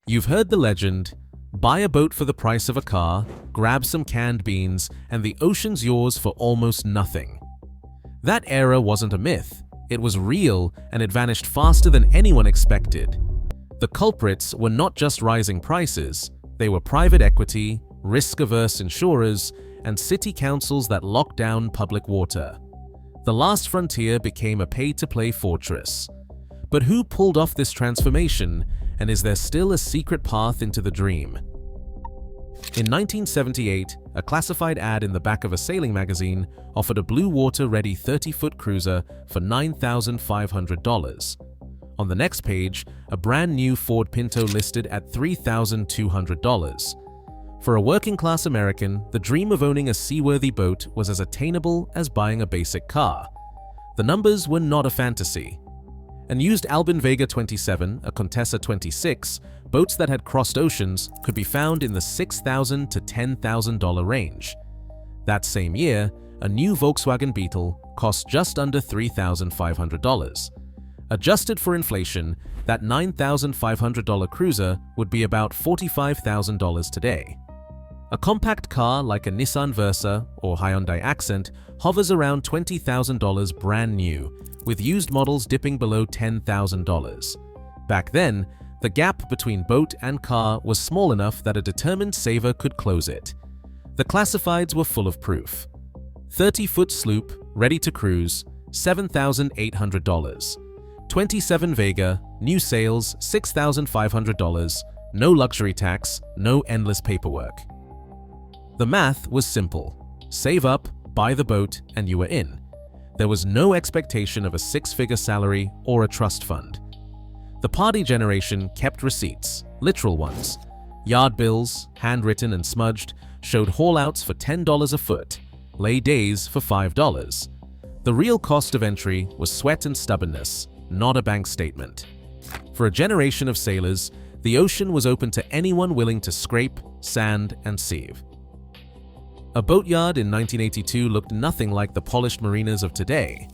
You've heard the legend, buy a boat for the price of a car, grab some canned beans, and the ocean's yours for almost nothing. That era wasn't a myth, it was real, and it vanished faster than anyone expected. The culprits were not just rising prices, they were private equity, risk-averse insurers, and city councils that locked down public water. The last frontier became a pay-to-play fortress. But who pulled off this transformation, and is there still a secret path into the dream? In 1978, a classified ad in the back of a sailing magazine offered a blue water-ready 30-foot cruiser for $9,500. On the next page, a brand new Ford Pinto listed at $3,200. For a working-class American, the dream of owning a seaworthy boat was as attainable as buying a basic car. The numbers were not a fantasy. An used Albin Vega 27, a Contessa 26, boats that had crossed oceans could be found in the $6,000 to $10,000 range. That same year, a new Volkswagen Beetle cost just under $3,500. Adjusted for inflation, that $9,500 cruiser would be about $45,000 today. A compact car like a Nissan Versa or Hyundai Accent hovers around $20,000 brand new, with used models dipping below $10,000. Back then, the gap between boat and car was small enough that a determined saver could close it. The classifieds were full of proof. 30-foot sloop, ready to cruise, $7,800. 27 Vega, new sales, $6,500, no luxury tax, no endless paperwork. The math was simple. Save up, buy the boat, and you were in. There was no expectation of a six-figure salary or a trust fund. The party generation kept receipts, literal ones. Yard bills, handwritten and smudged, showed haul-outs for $10 a foot, lay days for $5. The real cost of entry was sweat and stubbornness, not a bank statement. For a generation of sailors, the ocean was open to anyone willing to scrape, sand, and sieve. A boatyard in 1982 looked nothing like the polished marinas of today.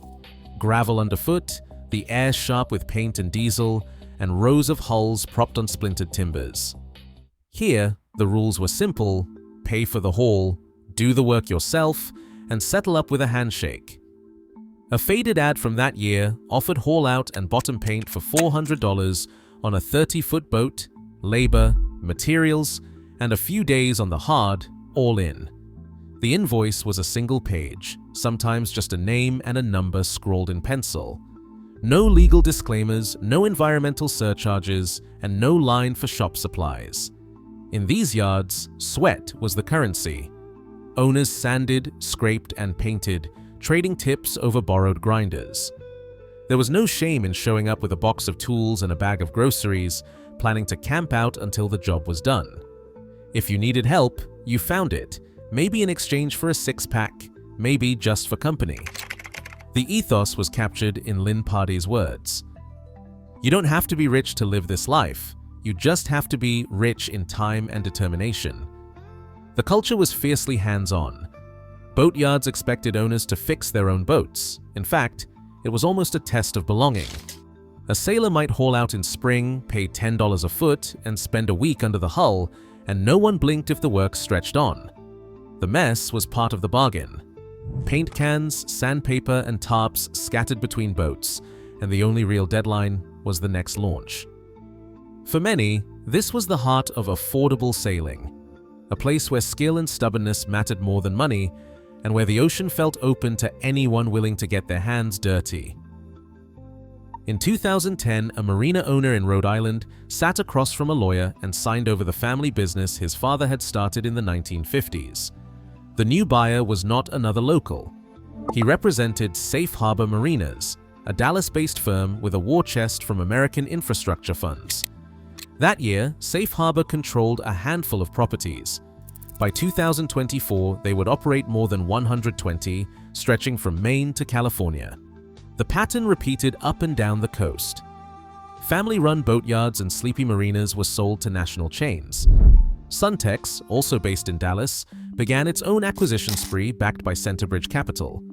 Gravel underfoot, the air sharp with paint and diesel, and rows of hulls propped on splintered timbers. Here, the rules were simple: pay for the haul, do the work yourself, and settle up with a handshake. A faded ad from that year offered haul-out and bottom paint for $400 on a 30-foot boat, labor, materials, and a few days on the hard, all in. The invoice was a single page, sometimes just a name and a number scrawled in pencil. No legal disclaimers, no environmental surcharges, and no line for shop supplies. In these yards, sweat was the currency. Owners sanded, scraped, and painted, trading tips over borrowed grinders. There was no shame in showing up with a box of tools and a bag of groceries, planning to camp out until the job was done. If you needed help, you found it. Maybe in exchange for a six-pack, maybe just for company. The ethos was captured in Lynn Pardy's words. You don't have to be rich to live this life, you just have to be rich in time and determination. The culture was fiercely hands-on. Boatyards expected owners to fix their own boats. In fact, it was almost a test of belonging. A sailor might haul out in spring, pay $10 a foot, and spend a week under the hull, and no one blinked if the work stretched on. The mess was part of the bargain. Paint cans, sandpaper, and tarps scattered between boats, and the only real deadline was the next launch. For many, this was the heart of affordable sailing, a place where skill and stubbornness mattered more than money, and where the ocean felt open to anyone willing to get their hands dirty. In 2010, a marina owner in Rhode Island sat across from a lawyer and signed over the family business his father had started in the 1950s. The new buyer was not another local. He represented Safe Harbor Marinas, a Dallas-based firm with a war chest from American infrastructure funds. That year, Safe Harbor controlled a handful of properties. By 2024, they would operate more than 120, stretching from Maine to California. The pattern repeated up and down the coast. Family-run boatyards and sleepy marinas were sold to national chains. Suntex, also based in Dallas, began its own acquisition spree backed by Centerbridge Capital.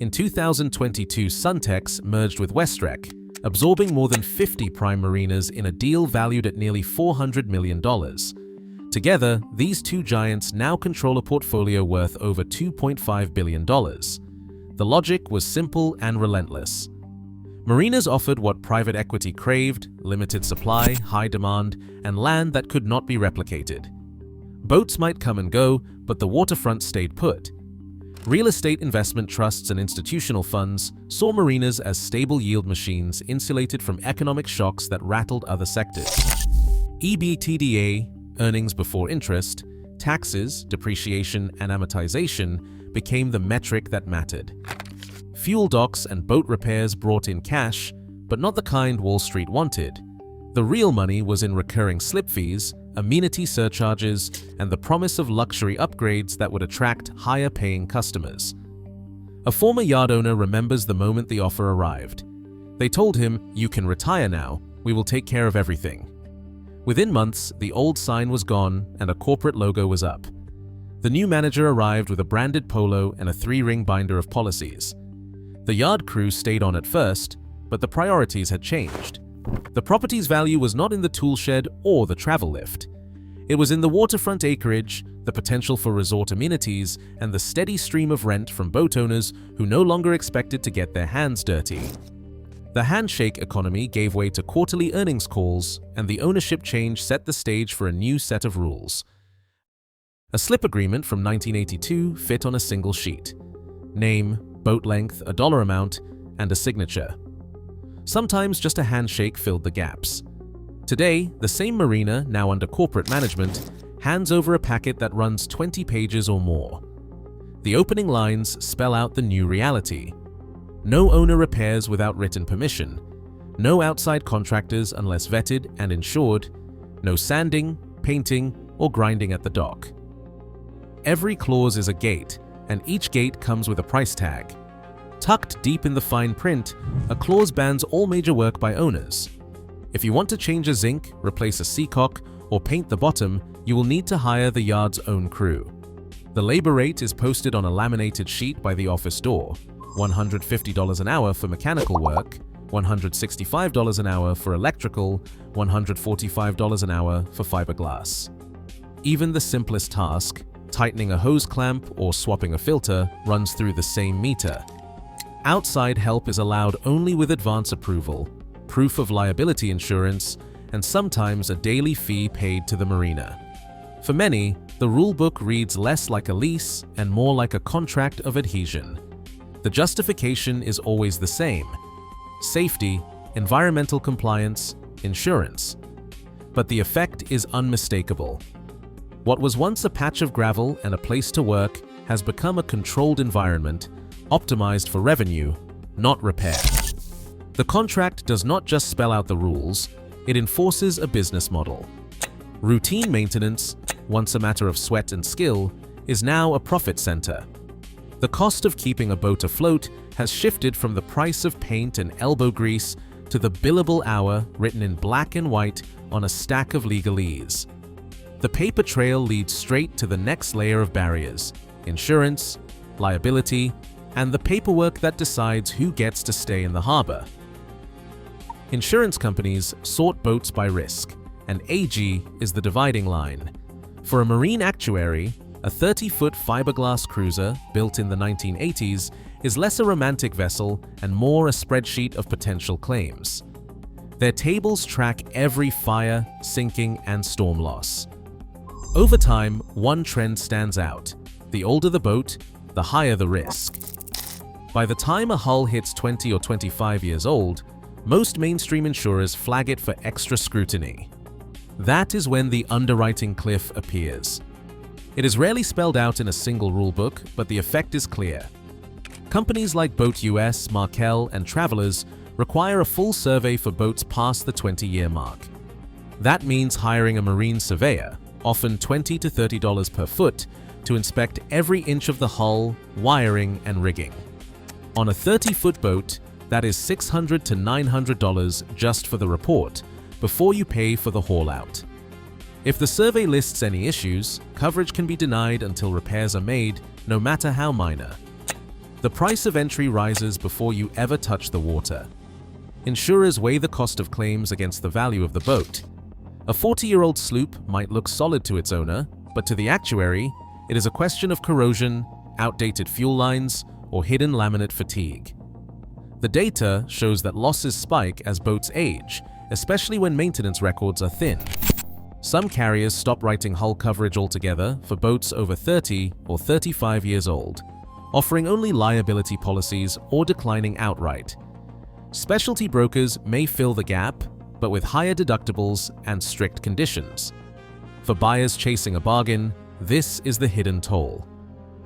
In 2022, Suntex merged with Westrec, absorbing more than 50 prime marinas in a deal valued at nearly $400 million. Together, these two giants now control a portfolio worth over $2.5 billion. The logic was simple and relentless. Marinas offered what private equity craved: limited supply, high demand, and land that could not be replicated. Boats might come and go, but the waterfront stayed put. Real estate investment trusts and institutional funds saw marinas as stable yield machines insulated from economic shocks that rattled other sectors. EBITDA, earnings before interest, taxes, depreciation, and amortization became the metric that mattered. Fuel docks and boat repairs brought in cash, but not the kind Wall Street wanted. The real money was in recurring slip fees, amenity surcharges, and the promise of luxury upgrades that would attract higher-paying customers. A former yard owner remembers the moment the offer arrived. They told him, "You can retire now, we will take care of everything." Within months, the old sign was gone and a corporate logo was up. The new manager arrived with a branded polo and a 3-ring binder of policies. The yard crew stayed on at first, but the priorities had changed. The property's value was not in the tool shed or the travel lift. It was in the waterfront acreage, the potential for resort amenities, and the steady stream of rent from boat owners who no longer expected to get their hands dirty. The handshake economy gave way to quarterly earnings calls, and the ownership change set the stage for a new set of rules. A slip agreement from 1982 fit on a single sheet. Name, boat length, a dollar amount, and a signature. Sometimes just a handshake filled the gaps. Today, the same marina, now under corporate management, hands over a packet that runs 20 pages or more. The opening lines spell out the new reality. No owner repairs without written permission. No outside contractors unless vetted and insured. No sanding, painting, or grinding at the dock. Every clause is a gate, and each gate comes with a price tag. Tucked deep in the fine print, a clause bans all major work by owners. If you want to change a zinc, replace a seacock, or paint the bottom, you will need to hire the yard's own crew. The labor rate is posted on a laminated sheet by the office door. $150 an hour for mechanical work, $165 an hour for electrical, $145 an hour for fiberglass. Even the simplest task, tightening a hose clamp or swapping a filter, runs through the same meter. Outside help is allowed only with advance approval, proof of liability insurance, and sometimes a daily fee paid to the marina. For many, the rulebook reads less like a lease and more like a contract of adhesion. The justification is always the same: safety, environmental compliance, insurance. But the effect is unmistakable. What was once a patch of gravel and a place to work has become a controlled environment, optimized for revenue, not repair. The contract does not just spell out the rules, it enforces a business model. Routine maintenance, once a matter of sweat and skill, is now a profit center. The cost of keeping a boat afloat has shifted from the price of paint and elbow grease to the billable hour written in black and white on a stack of legalese. The paper trail leads straight to the next layer of barriers: insurance, liability, and the paperwork that decides who gets to stay in the harbor. Insurance companies sort boats by risk, and AG is the dividing line. For a marine actuary, a 30-foot fiberglass cruiser built in the 1980s is less a romantic vessel and more a spreadsheet of potential claims. Their tables track every fire, sinking, and storm loss. Over time, one trend stands out: the older the boat, the higher the risk. By the time a hull hits 20 or 25 years old, most mainstream insurers flag it for extra scrutiny. That is when the underwriting cliff appears. It is rarely spelled out in a single rulebook, but the effect is clear. Companies like Boat US, Markel, and Travelers require a full survey for boats past the 20-year mark. That means hiring a marine surveyor, often $20 to $30 per foot, to inspect every inch of the hull, wiring, and rigging. On a 30-foot boat, that is $600 to $900 just for the report, before you pay for the haul-out. If the survey lists any issues, coverage can be denied until repairs are made, no matter how minor. The price of entry rises before you ever touch the water. Insurers weigh the cost of claims against the value of the boat. A 40-year-old sloop might look solid to its owner, but to the actuary, it is a question of corrosion, outdated fuel lines, or hidden laminate fatigue. The data shows that losses spike as boats age, especially when maintenance records are thin. Some carriers stop writing hull coverage altogether for boats over 30 or 35 years old, offering only liability policies or declining outright. Specialty brokers may fill the gap, but with higher deductibles and strict conditions. For buyers chasing a bargain, this is the hidden toll.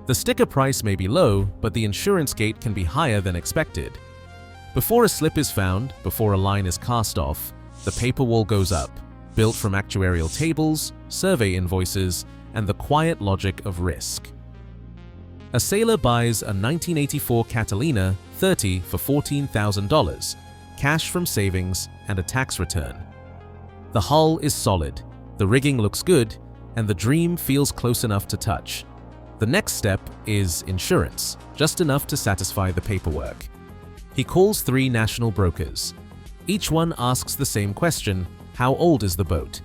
The sticker price may be low, but the insurance gate can be higher than expected. Before a slip is found, before a line is cast off, the paper wall goes up, built from actuarial tables, survey invoices, and the quiet logic of risk. A sailor buys a 1984 Catalina 30 for $14,000, cash from savings and a tax return. The hull is solid, the rigging looks good, and the dream feels close enough to touch. The next step is insurance, just enough to satisfy the paperwork. He calls 3 national brokers. Each one asks the same question: how old is the boat?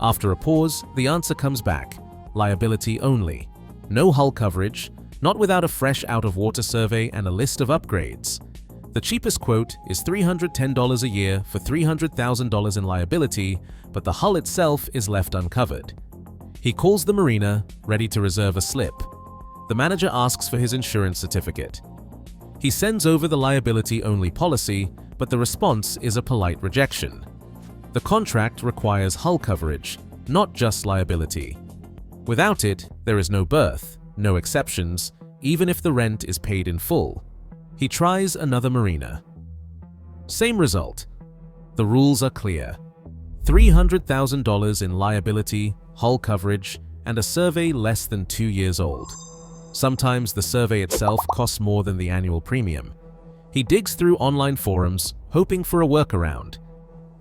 After a pause, the answer comes back: liability only. No hull coverage, not without a fresh out-of-water survey and a list of upgrades. The cheapest quote is $310 a year for $300,000 in liability, but the hull itself is left uncovered. He calls the marina, ready to reserve a slip. The manager asks for his insurance certificate. He sends over the liability-only policy, but the response is a polite rejection. The contract requires hull coverage, not just liability. Without it, there is no berth, no exceptions, even if the rent is paid in full. He tries another marina. Same result. The rules are clear. $300,000 in liability, hull coverage, and a survey less than 2 years old. Sometimes the survey itself costs more than the annual premium. He digs through online forums, hoping for a workaround.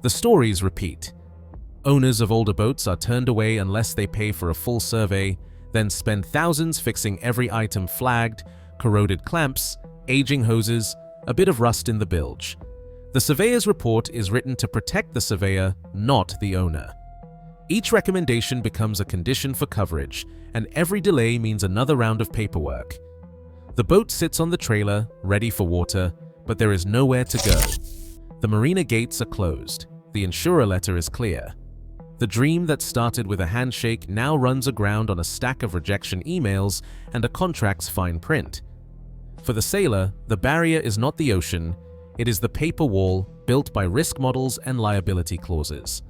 The stories repeat. Owners of older boats are turned away unless they pay for a full survey, then spend thousands fixing every item flagged, corroded clamps, aging hoses, a bit of rust in the bilge. The surveyor's report is written to protect the surveyor, not the owner. Each recommendation becomes a condition for coverage, and every delay means another round of paperwork. The boat sits on the trailer, ready for water, but there is nowhere to go. The marina gates are closed. The insurer letter is clear. The dream that started with a handshake now runs aground on a stack of rejection emails and a contract's fine print. For the sailor, the barrier is not the ocean, it is the paper wall built by risk models and liability clauses.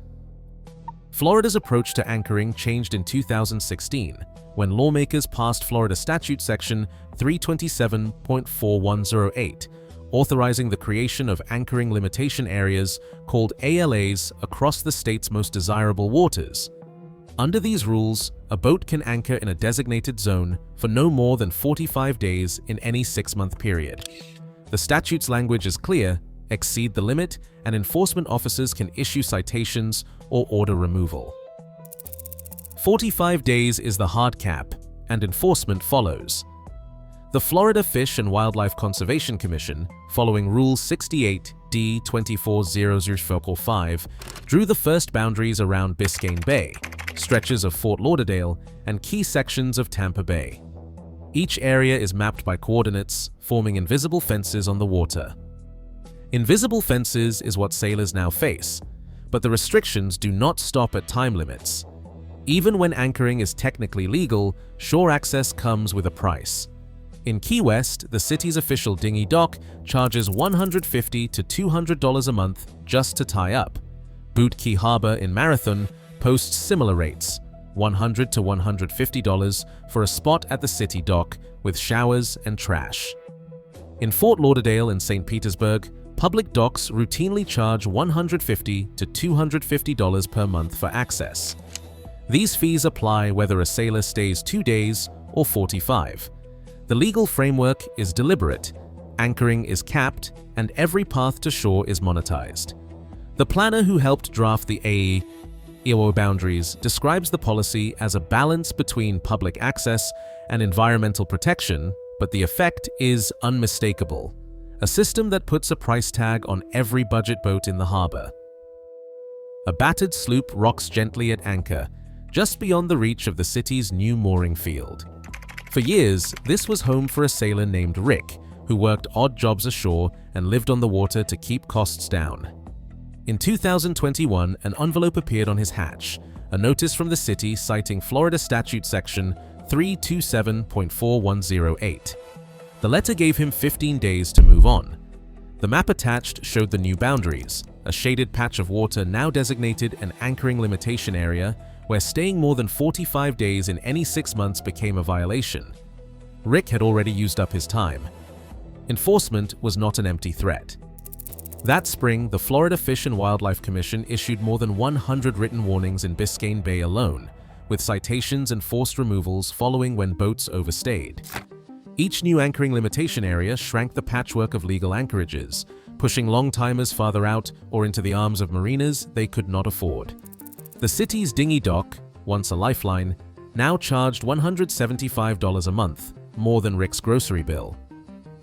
Florida's approach to anchoring changed in 2016, when lawmakers passed Florida Statute Section 327.4108, authorizing the creation of anchoring limitation areas called ALAs across the state's most desirable waters. Under these rules, a boat can anchor in a designated zone for no more than 45 days in any 6-month period. The statute's language is clear: exceed the limit, and enforcement officers can issue citations or order removal. 45 days is the hard cap, and enforcement follows. The Florida Fish and Wildlife Conservation Commission, following Rule 68 D-240045, drew the first boundaries around Biscayne Bay, stretches of Fort Lauderdale, and key sections of Tampa Bay. Each area is mapped by coordinates, forming invisible fences on the water. Invisible fences is what sailors now face, but the restrictions do not stop at time limits. Even when anchoring is technically legal, shore access comes with a price. In Key West, the city's official dinghy dock charges $150 to $200 a month just to tie up. Boot Key Harbor in Marathon posts similar rates, $100 to $150 for a spot at the city dock with showers and trash. In Fort Lauderdale and St. Petersburg, public docks routinely charge $150 to $250 per month for access. These fees apply whether a sailor stays 2 days or 45. The legal framework is deliberate, anchoring is capped, and every path to shore is monetized. The planner who helped draft the AEO boundaries describes the policy as a balance between public access and environmental protection, but the effect is unmistakable. a system that puts a price tag on every budget boat in the harbor. A battered sloop rocks gently at anchor, just beyond the reach of the city's new mooring field. For years, this was home for a sailor named Rick, who worked odd jobs ashore and lived on the water to keep costs down. In 2021, an envelope appeared on his hatch, a notice from the city citing Florida Statute Section 327.4108. The letter gave him 15 days to move on. The map attached showed the new boundaries, a shaded patch of water now designated an anchoring limitation area where staying more than 45 days in any 6 months became a violation. Rick had already used up his time. Enforcement was not an empty threat. That spring, the Florida Fish and Wildlife Commission issued more than 100 written warnings in Biscayne Bay alone, with citations and forced removals following when boats overstayed. Each new anchoring limitation area shrank the patchwork of legal anchorages, pushing long-timers farther out or into the arms of marinas they could not afford. The city's dinghy dock, once a lifeline, now charged $175 a month, more than Rick's grocery bill.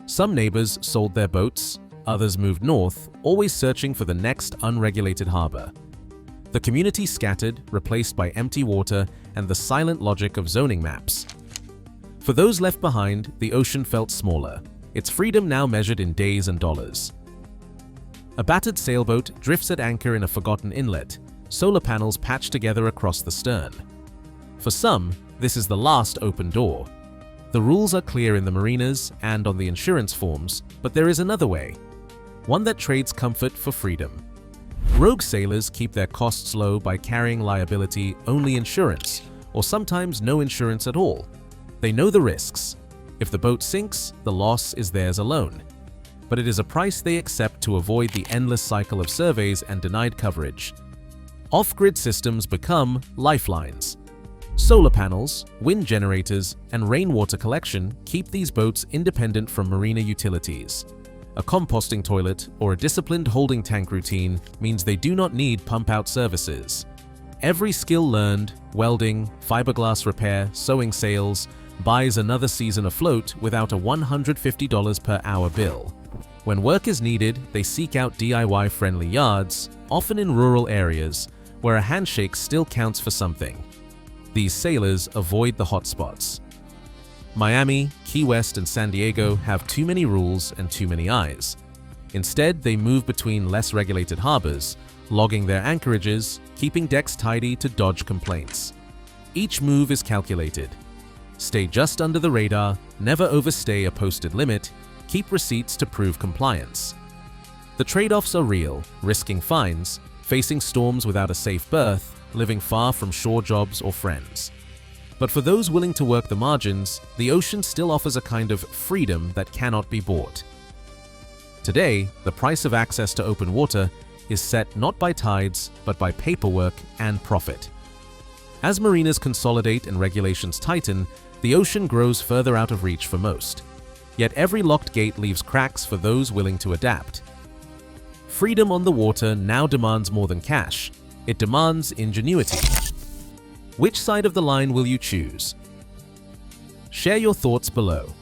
Some neighbors sold their boats, others moved north, always searching for the next unregulated harbor. The community scattered, replaced by empty water and the silent logic of zoning maps. For those left behind, the ocean felt smaller, its freedom now measured in days and dollars. A battered sailboat drifts at anchor in a forgotten inlet, solar panels patched together across the stern. For some, this is the last open door. The rules are clear in the marinas and on the insurance forms, but there is another way, one that trades comfort for freedom. Rogue sailors keep their costs low by carrying liability-only insurance, or sometimes no insurance at all. They know the risks. If the boat sinks, the loss is theirs alone. But it is a price they accept to avoid the endless cycle of surveys and denied coverage. Off-grid systems become lifelines. Solar panels, wind generators, and rainwater collection keep these boats independent from marina utilities. A composting toilet or a disciplined holding tank routine means they do not need pump-out services. Every skill learned, welding, fiberglass repair, sewing sails, buys another season afloat without a $150 per hour bill. When work is needed, they seek out DIY-friendly yards, often in rural areas, where a handshake still counts for something. These sailors avoid the hotspots. Miami, Key West, and San Diego have too many rules and too many eyes. Instead, they move between less regulated harbors, logging their anchorages, keeping decks tidy to dodge complaints. Each move is calculated. Stay just under the radar, never overstay a posted limit, keep receipts to prove compliance. The trade-offs are real, risking fines, facing storms without a safe berth, living far from shore jobs or friends. But for those willing to work the margins, the ocean still offers a kind of freedom that cannot be bought. Today, the price of access to open water is set not by tides, but by paperwork and profit. As marinas consolidate and regulations tighten, the ocean grows further out of reach for most. Yet every locked gate leaves cracks for those willing to adapt. Freedom on the water now demands more than cash. It demands ingenuity. Which side of the line will you choose? Share your thoughts below.